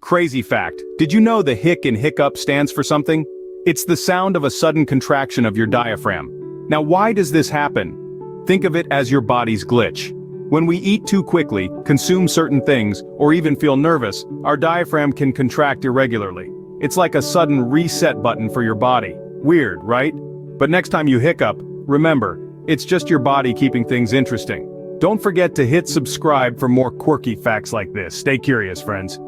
Crazy fact, did you know the hic in hiccup stands for something? It's the sound of a sudden contraction of your diaphragm. Now why does this happen? Think of it as your body's glitch. When we eat too quickly, consume certain things, or even feel nervous, our diaphragm can contract irregularly. It's like a sudden reset button for your body. Weird, right? But next time you hiccup, remember, it's just your body keeping things interesting. Don't forget to hit subscribe for more quirky facts like this. Stay curious, friends.